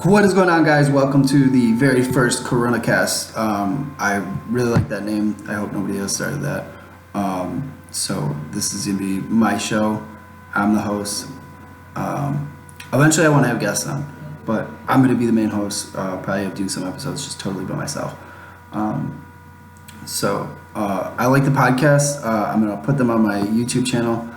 What is going on, guys? Welcome to the very first CoronaCast. I really like that name. I hope nobody else started that. So this is going to be my show. I'm the host. Eventually I want to have guests on, but I'm going to be the main host. Probably do some episodes just totally by myself. I like the podcast. I'm going to put them on my YouTube channel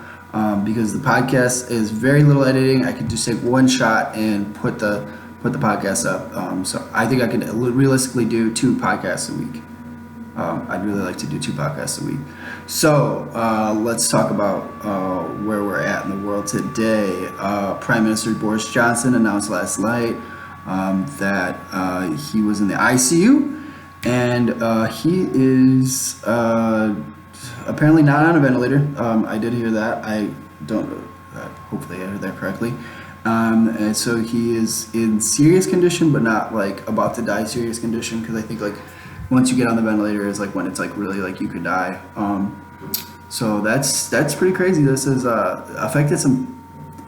because the podcast is very little editing. I could just take one shot and put the podcast up. So I think I could realistically do 2 podcasts a week. I'd really like to do 2 podcasts a week. So let's talk about where we're at in the world today. Prime Minister Boris Johnson announced last night that he was in the ICU, and he is apparently not on a ventilator. I did hear that. I don't know. Hopefully I heard that correctly. And so he is in serious condition, but not like about to die serious condition, because I think like once you get on the ventilator is like when it's like really like you could die. So that's pretty crazy. This has affected some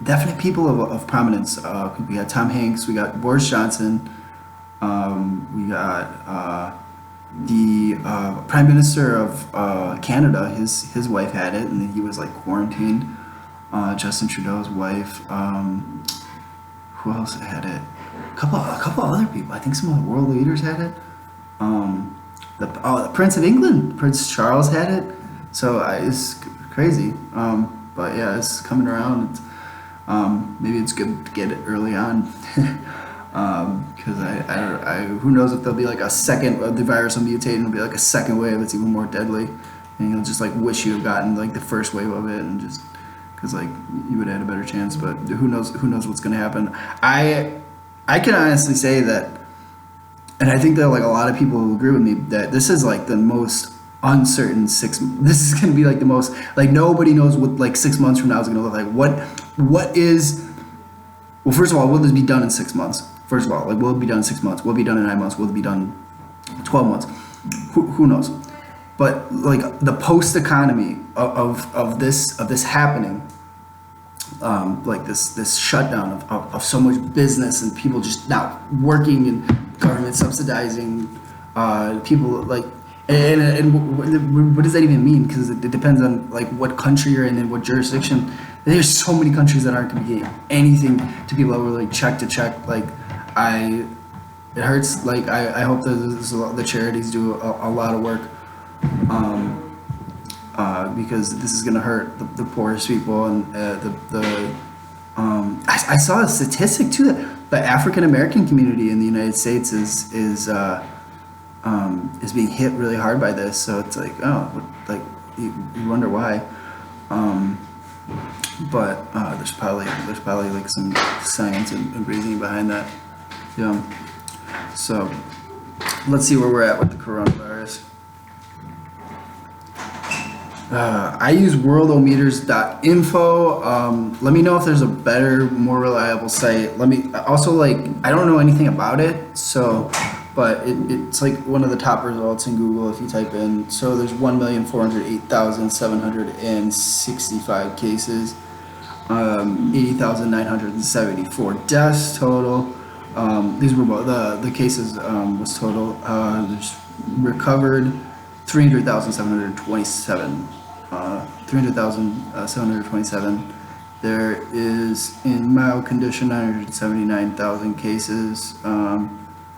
definite people of prominence. We got Tom Hanks, we got Boris Johnson, we got the Prime Minister of Canada. His wife had it, and then he was like quarantined. Justin Trudeau's wife. Who else had it? A couple other people. I think some of the world leaders had it. The Prince of England, Prince Charles had it. So it's crazy. But yeah, it's coming around. It's, maybe it's good to get it early on. Because I who knows if there'll be like a second, the virus will mutate and it'll be like a second wave that's even more deadly, and you'll just like wish you had gotten like the first wave of it, and just because like you would have had a better chance. But who knows what's going to happen. I can honestly say that, and I think that like a lot of people will agree with me, that this is like the most uncertain this is going to be like the most, like nobody knows what like 6 months from now is going to look like. What is, well, first of all, will this be done in 6 months? First of all, like, will it be done in 6 months? Will it be done in 9 months? Will it be done 12 months? Who knows? But like the post economy of this happening, like this shutdown of so much business and people just not working and government subsidizing people, like, and what does that even mean? Because it depends on like what country you're in and what jurisdiction. There's so many countries that aren't going to be getting anything to people that were like check to check. Like it hurts. Like I hope that the charities do a lot of work. Because this is going to hurt the poorest people, and I saw a statistic too that the African American community in the United States is being hit really hard by this. So it's like, oh, like you wonder why. But there's probably like some science and reasoning behind that. Yeah. So let's see where we're at with the coronavirus. I use worldometers.info. Let me know if there's a better, more reliable site. Let me also, like, I don't know anything about it, so, but it's like one of the top results in Google if you type in. So there's 1,408,765 cases, 80,974 deaths total. These were the cases was total. There's recovered 300,727. 300,727. There is in mild condition 979,000 cases,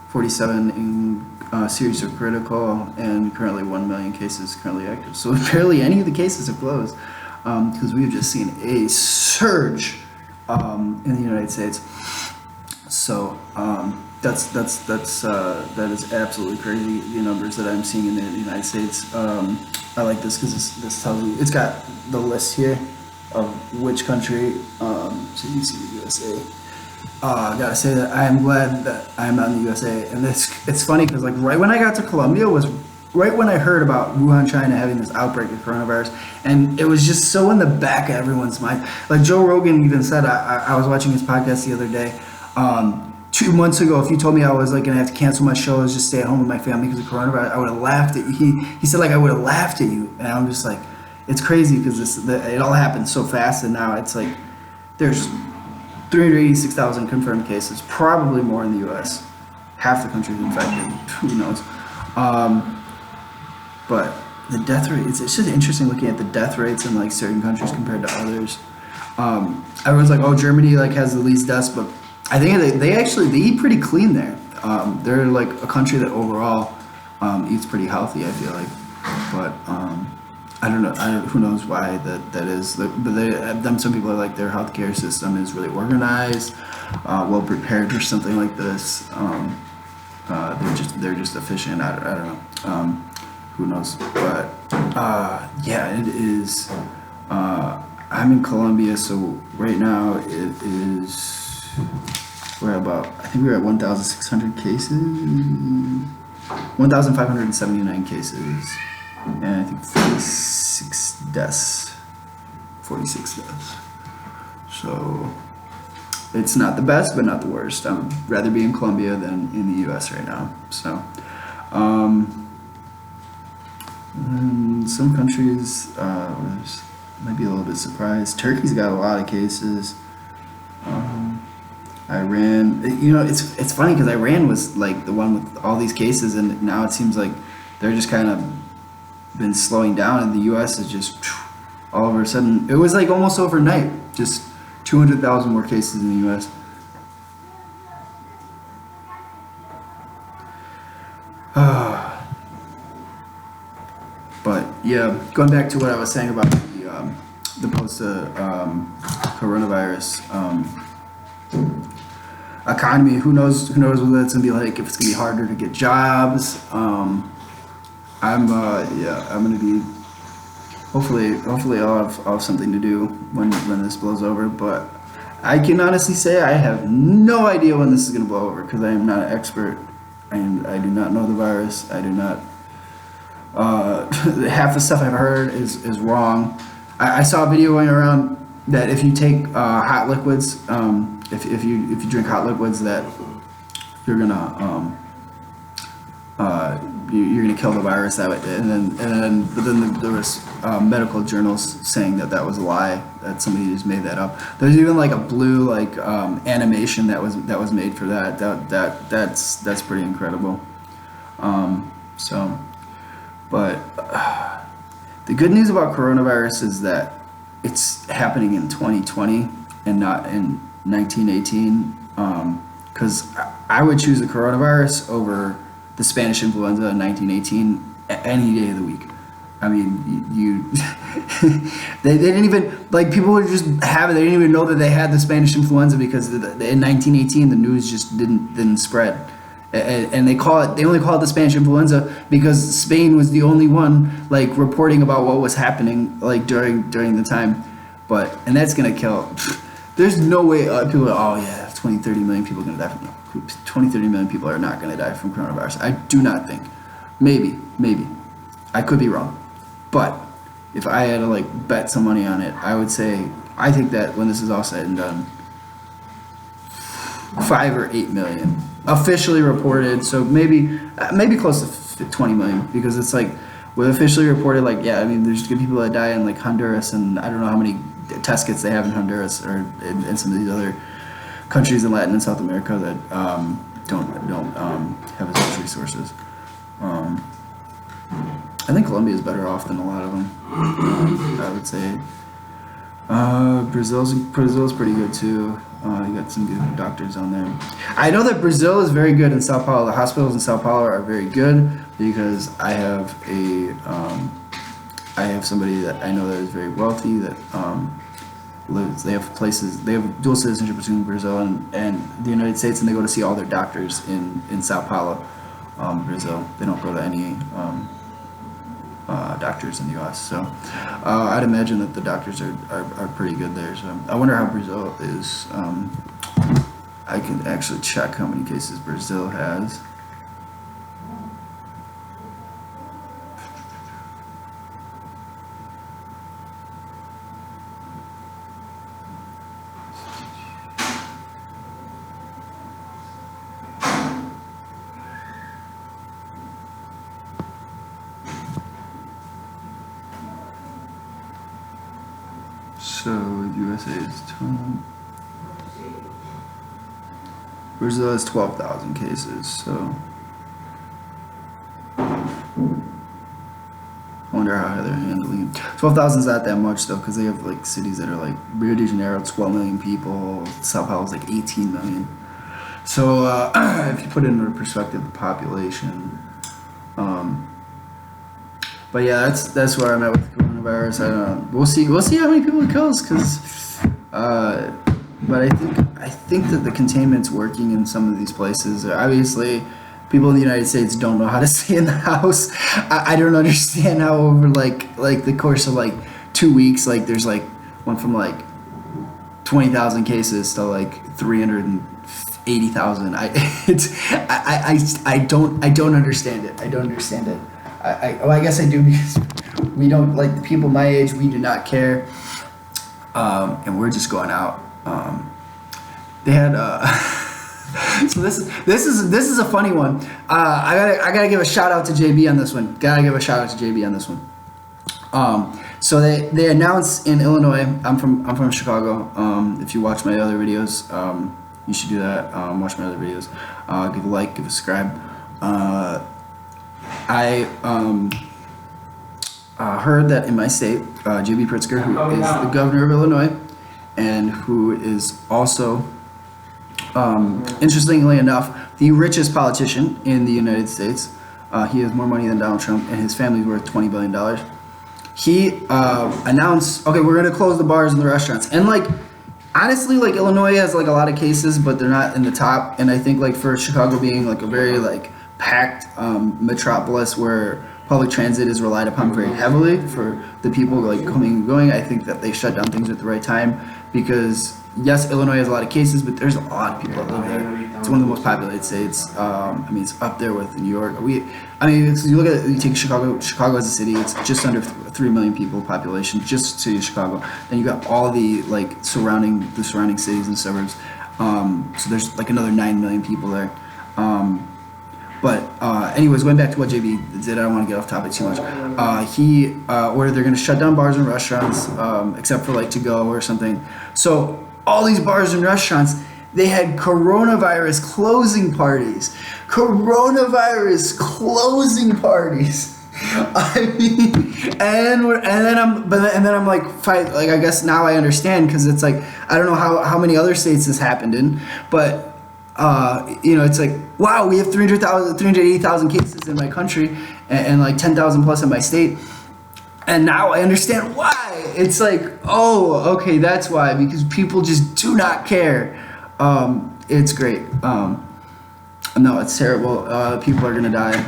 47 in serious or critical, and currently 1 million cases currently active. So barely any of the cases have closed, because we've just seen a surge in the United States. So that is absolutely crazy, the numbers that I'm seeing in the United States. I like this because this tells you, it's got the list here of which country. So you can see the USA. I gotta say that I am glad that I'm not in the USA. And it's funny because like right when I got to Colombia was right when I heard about Wuhan, China having this outbreak of coronavirus, and it was just so in the back of everyone's mind. Like Joe Rogan even said, I was watching his podcast the other day. 2 months ago, if you told me I was like gonna have to cancel my shows, just stay at home with my family because of coronavirus, I would have laughed at you. He said like I would have laughed at you, and I'm just like, it's crazy because it all happened so fast, and now it's like there's 386,000 confirmed cases, probably more in the U.S. Half the country's infected. Who knows? But the death rate, it's just interesting looking at the death rates in like certain countries compared to others. Everyone's like, oh, Germany like has the least deaths, but I think they eat pretty clean there. They're like a country that overall eats pretty healthy, I feel like. But I don't know. Who knows why that is? But some people are like their healthcare system is really organized, well prepared for something like this. They're just efficient. I don't know. Who knows? But yeah, it is. I'm in Colombia, so right now it is. I think we're at 1,600 cases, 1,579 cases, and I think 46 deaths. So it's not the best, but not the worst. I'd rather be in Colombia than in the U.S. right now. So, and some countries might be a little bit surprised. Turkey's got a lot of cases. Iran, it's funny because Iran was like the one with all these cases, and now it seems like they're just kind of been slowing down, and the U.S. is just all of a sudden, it was like almost overnight, just 200,000 more cases in the U.S. But yeah, going back to what I was saying about the post coronavirus economy, who knows what it's gonna be like, if it's gonna be harder to get jobs. I'm gonna be hopefully I'll have something to do when this blows over, but I can honestly say I have no idea when this is gonna blow over because I am not an expert and I do not know the virus. I do not half the stuff I've heard is wrong. I saw a video going around that if you take hot liquids, if you drink hot liquids, that you're gonna kill the virus that way. But then there was medical journals saying that was a lie, that somebody just made that up. There's even like a blue animation that was made for that. That's pretty incredible. But the good news about coronavirus is that it's happening in 2020 and not in 1918. Because I would choose the coronavirus over the Spanish influenza in 1918 any day of the week. I mean, they didn't even, like, people would just have it. They didn't even know that they had the Spanish influenza because in 1918 the news just didn't spread. And they only call it the Spanish influenza because Spain was the only one like reporting about what was happening like during the time. And that's gonna kill. There's no way people are, 20, 30 million people are gonna die from 20, 30 million people are not gonna die from coronavirus. I do not think. Maybe. I could be wrong. But if I had to like bet some money on it, I would say I think that when this is all said and done, 5 or 8 million officially reported. So maybe close to 20 million, because it's like with officially reported, like, yeah, I mean, there's good people that die in like Honduras, and I don't know how many test kits they have in Honduras or in some of these other countries in Latin and South America that don't have as much resources. I think Colombia is better off than a lot of them. I would say Brazil's pretty good too. You got some good doctors on there. I know that Brazil is very good in Sao Paulo. The hospitals in Sao Paulo are very good because I have somebody that I know that is very wealthy that lives. They have dual citizenship between Brazil and the United States, and they go to see all their doctors in Sao Paulo, Brazil. They don't go to any doctors in the U.S. So I'd imagine that the doctors are pretty good there. So I wonder how Brazil is. I can actually check how many cases Brazil has. So USA is 20. Brazil has 12,000 cases, so I wonder how they're handling it. 12,000 is not that much though, because they have like cities that are like Rio de Janeiro, 12 million people. Sao Paulo's like 18 million. So if you put it into perspective, the population. But yeah, that's where I'm at with the coronavirus. I don't know. We'll see how many people it kills, because. But I think that the containment's working in some of these places. Obviously, people in the United States don't know how to stay in the house. I don't understand how over like the course of like 2 weeks, like there's like went from like 20,000 cases to like 380,000. I don't understand it. I don't understand it. I guess I do, because we don't, like the people my age, we do not care, and we're just going out. They had so this is a funny one. I gotta give a shout out to JB on this one. So they announced in Illinois. I'm from Chicago. If you watch my other videos, you should do that. Watch my other videos. Give a like, give a subscribe. I heard that in my state, JB Pritzker, who is the governor of Illinois, and who is also, interestingly enough, the richest politician in the United States. He has more money than Donald Trump, and his family's worth $20 billion. He announced, okay, we're gonna close the bars and the restaurants. And like, honestly, like Illinois has like a lot of cases, but they're not in the top. And I think like for Chicago being like a very like packed metropolis where public transit is relied upon very heavily for the people like coming and going, I think that they shut down things at the right time, because yes, Illinois has a lot of cases, but there's a lot of people that live there. It's one of the most populated states. I mean, it's up there with New York. You take Chicago as a city, it's just under 3 million people population, just city of Chicago. Then you got all the like surrounding cities and suburbs. So there's like another 9 million people there. But anyways, going back to what JB did, I don't want to get off topic too much. He ordered they're going to shut down bars and restaurants, except for like to go or something. So all these bars and restaurants, they had coronavirus closing parties. I mean, and then I'm like, I guess now I understand, because it's like I don't know how many other states this happened in, but. It's like, wow, we have 380,000 cases in my country, and like 10,000 plus in my state. And now I understand why. It's like, oh, okay, that's why, because people just do not care. It's great. No, it's terrible. People are gonna die.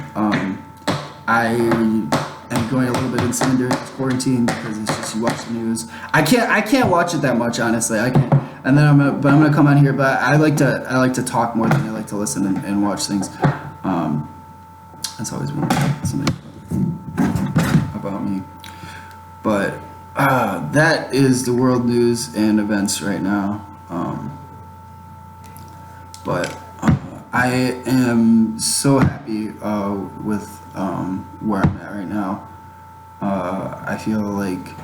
I am going a little bit insane during this quarantine, because it's just, you watch the news. I can't watch it that much, honestly. I can't. And then I'm gonna come on here, but I like to talk more than I like to listen and watch things. That's always been something about me. But that is the world news and events right now. But I am so happy with where I'm at right now. I feel like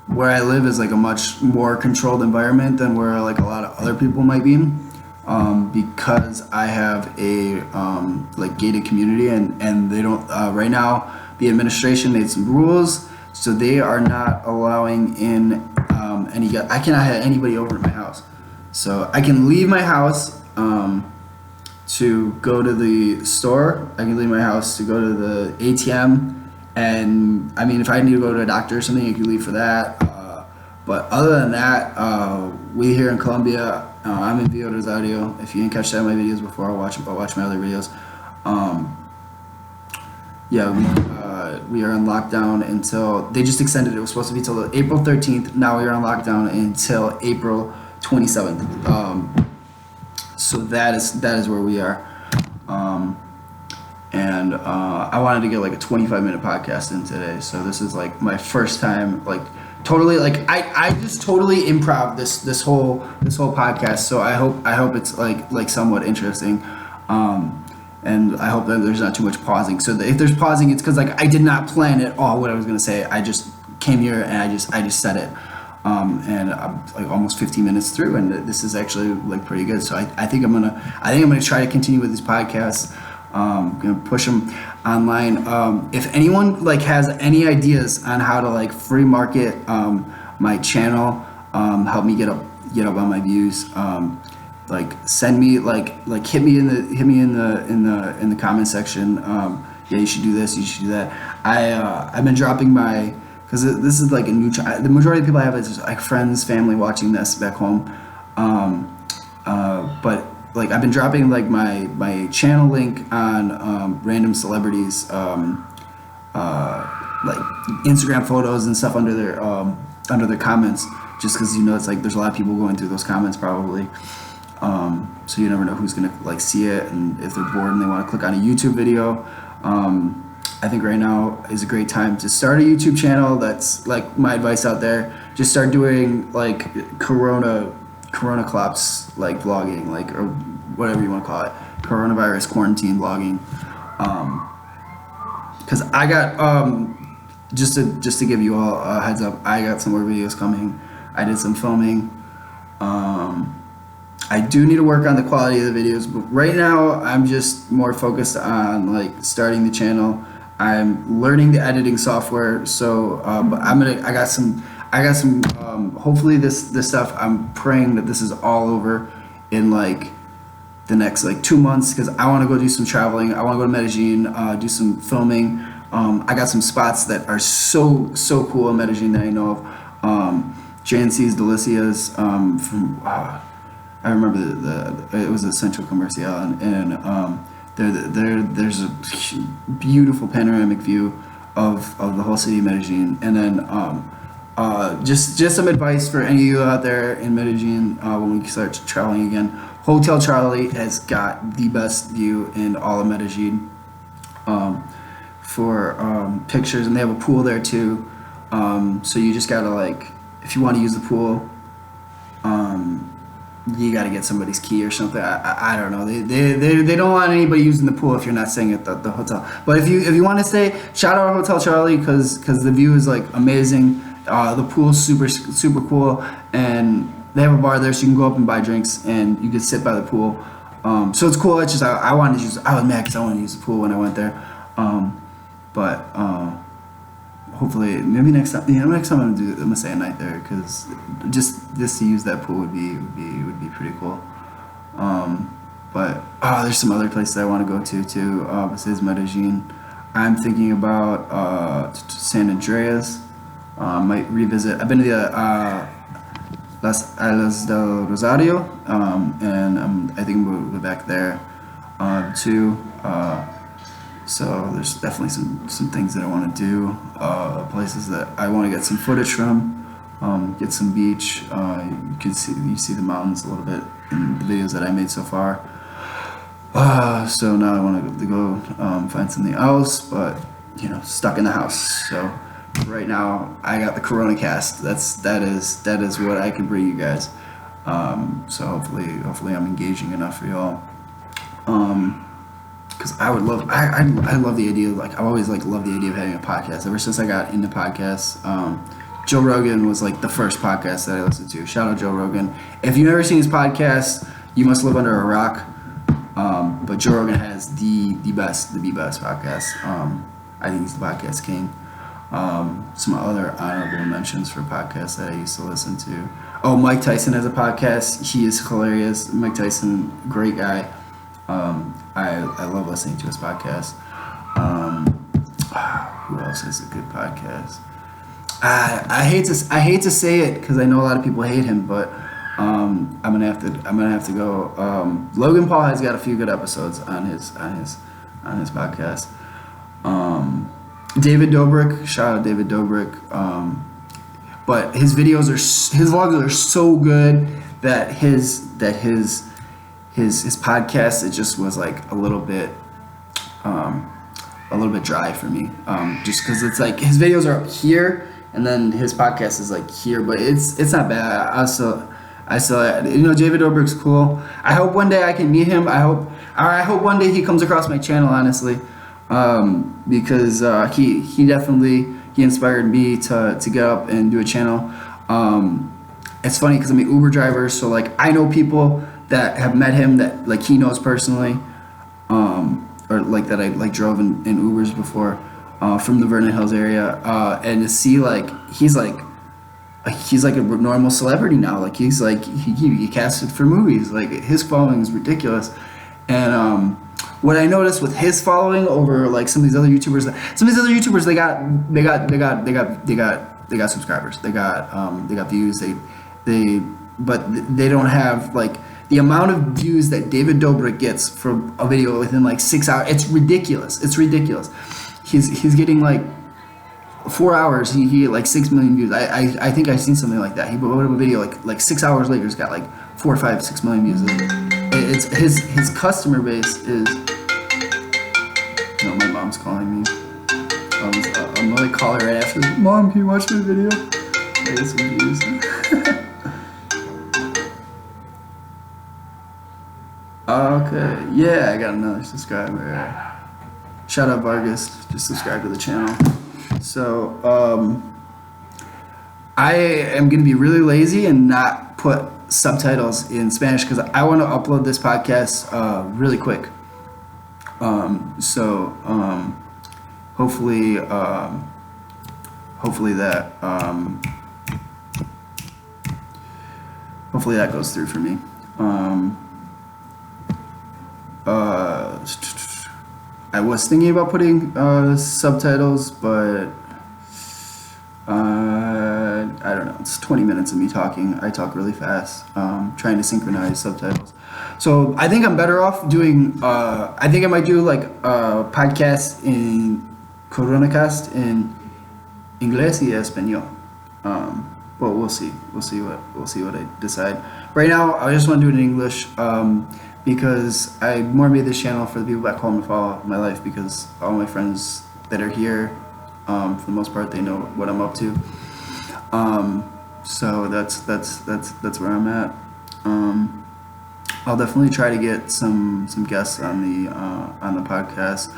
where I live is like a much more controlled environment than where like a lot of other people might be in, because I have a like gated community, and they don't right now the administration made some rules, so they are not allowing in I cannot have anybody over at my house. So I can leave my house to go to the store. I can leave my house to go to the ATM. And I mean, if I need to go to a doctor or something, I can leave for that. But other than that, we here in Colombia, I'm in Villa Rosario. If you didn't catch that in my videos before, watch my other videos. We are in lockdown until, they just extended it. It was supposed to be till April 13th. Now we are on lockdown until April 27th. So that is where we are. And I wanted to get like a 25-minute podcast in today, so this is like my first time, like totally, like I just totally improv this whole podcast. So I hope it's like somewhat interesting, and I hope that there's not too much pausing. So if there's pausing, it's because like I did not plan at all what I was gonna say. I just came here and I just said it. and I'm like almost 15 minutes through, and this is actually like pretty good. So I think I'm gonna try to continue with these podcasts. Gonna push them online. If anyone like has any ideas on how to like free market my channel, help me get up on my views. Like send me like hit me in the comment section. Yeah, you should do this. You should do that. I've been dropping my, because this is like a new the majority of people I have is like friends, family watching this back home. But like I've been dropping like my channel link on random celebrities like Instagram photos and stuff under their comments, just because it's like there's a lot of people going through those comments probably. So you never know who's gonna like see it, and if they're bored and they want to click on a YouTube video. I think right now is a great time to start a YouTube channel. That's like my advice out there. Just start doing like coronacops, like vlogging, like, or whatever you want to call it, coronavirus quarantine vlogging. Because I got just to give you all a heads up, I got some more videos coming. I did some filming. I do need to work on the quality of the videos, but right now I'm just more focused on like starting the channel. I'm learning the editing software, so but I got some hopefully this stuff, I'm praying that this is all over in like the next like 2 months, because I want to go do some traveling. I want to go to Medellin, do some filming. I got some spots that are so cool in Medellin that I know of. JNC's Delicias, from I remember it was a Central Comercial, and there's a beautiful panoramic view of the whole city of Medellin. And then just some advice for any of you out there in Medellin when we start traveling again. Hotel Charlie has got the best view in all of Medellin for pictures, and they have a pool there too. So you just gotta, like, if you want to use the pool, you got to get somebody's key or something. I don't know. They don't want anybody using the pool if you're not staying at the hotel. But if you want to stay, shout out Hotel Charlie, because the view is like amazing. The pool's super cool, and they have a bar there, so you can go up and buy drinks, and you can sit by the pool. So it's cool. It's just I wanted to use. I was mad because I wanted to use the pool when I went there. But hopefully, maybe next time. Next time I'm gonna stay a night there, because just to use that pool would be pretty cool. But there's some other places I want to go to too. Besides Medellin, I'm thinking about San Andreas. Might revisit. I've been to the Las Islas del Rosario, and I think we'll go back there too. So there's definitely some things that I want to do, places that I want to get some footage from, get some beach. You see the mountains a little bit in the videos that I made so far. So now I want to go find something else, but stuck in the house. So right now I got the CoronaCast. That is what I can bring you guys. So hopefully I'm engaging enough for y'all. Because I love the idea of, like, I've always like loved the idea of having a podcast. Ever since I got into podcasts, Joe Rogan was like the first podcast that I listened to. Shout out Joe Rogan. If you've never seen his podcast, you must live under a rock. But Joe Rogan has the best podcast. I think he's the podcast king. Some other honorable mentions for podcasts that I used to listen to. Oh, Mike Tyson has a podcast. He is hilarious. Mike Tyson, great guy. I love listening to his podcast. Who else has a good podcast? I hate to say it because I know a lot of people hate him, but I'm gonna have to go. Logan Paul has got a few good episodes on his podcast. David Dobrik, shout out David Dobrik. But his vlogs are so good that his podcast, it just was like a little bit dry for me, just because it's like his videos are up here and then his podcast is like here, but it's not bad. I still David Dobrik's cool. I hope one day I can meet him. I hope one day he comes across my channel, honestly, because he definitely inspired me to get up and do a channel. It's funny because I'm an Uber driver, so like I know people that have met him that like he knows personally, or like that I like drove in Ubers before, from the Vernon Hills area, and to see like he's like a normal celebrity now. Like he's like he casted for movies. Like his following is ridiculous, and what I noticed with his following over like some of these other YouTubers, they got subscribers, they got views, but they don't have like the amount of views that David Dobrik gets from a video within like 6 hours. It's ridiculous. He's getting like 4 hours. He like 6 million views. I think I've seen something like that. He put up a video like 6 hours later. He's got like 4, 5, 6 million views. It's his customer base is. No, my mom's calling me. I'm gonna call her right after. Mom, can you watch my video? I get some views. Okay, yeah, I got another subscriber. Shout out Vargas, just subscribe to the channel. So, I am gonna be really lazy and not put subtitles in Spanish because I want to upload this podcast really quick. Hopefully that goes through for me. I was thinking about putting subtitles, but I don't know. It's 20 minutes of me talking. I talk really fast, trying to synchronize subtitles. So I think I'm better off doing. I think I might do like a podcast in CoronaCast in Inglés y Español. But we'll see. We'll see what I decide. Right now, I just want to do it in English because I more made this channel for the people back home to follow my life, because all my friends that are here, for the most part, they know what I'm up to. So that's where I'm at. I'll definitely try to get some guests on the podcast.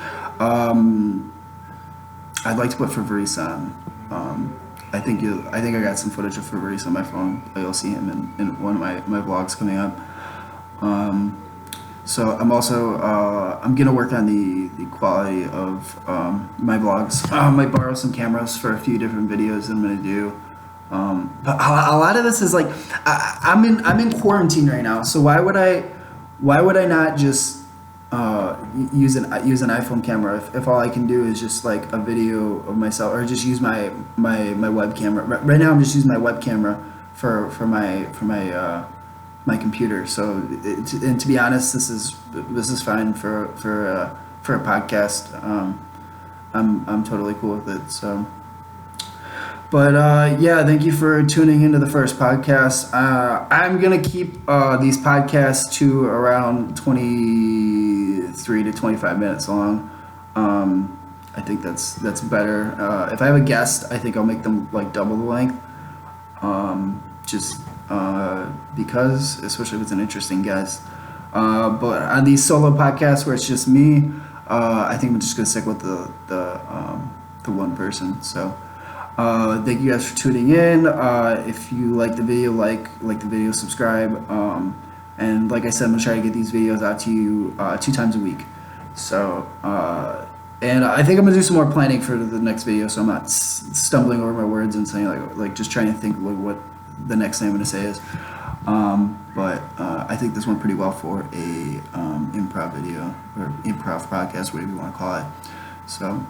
I'd like to put Fabrice on. I think I got some footage of Fabrice on my phone. You'll see him in one of my vlogs coming up. So I'm also I'm gonna work on the quality of my vlogs. I might borrow some cameras for a few different videos that I'm gonna do. But a lot of this is like I'm in quarantine right now. So why would I not just use an iPhone camera if all I can do is just like a video of myself, or just use my web camera. Right now I'm just using my web camera for my computer. So and to be honest, this is fine for a podcast. I'm totally cool with it. So. But yeah, thank you for tuning into the first podcast. I'm gonna keep these podcasts to around 23 to 25 minutes long. I think that's better. If I have a guest, I think I'll make them like double the length. Just because, especially if it's an interesting guest. But on these solo podcasts where it's just me, I think I'm just gonna stick with the one person. So. Thank you guys for tuning in. If you like the video, like the video, subscribe. And like I said, I'm gonna try to get these videos out to you 2 times a week. So, and I think I'm gonna do some more planning for the next video, so I'm not stumbling over my words and saying like just trying to think what the next thing I'm gonna say is. But I think this went pretty well for a improv video or improv podcast, whatever you want to call it. So.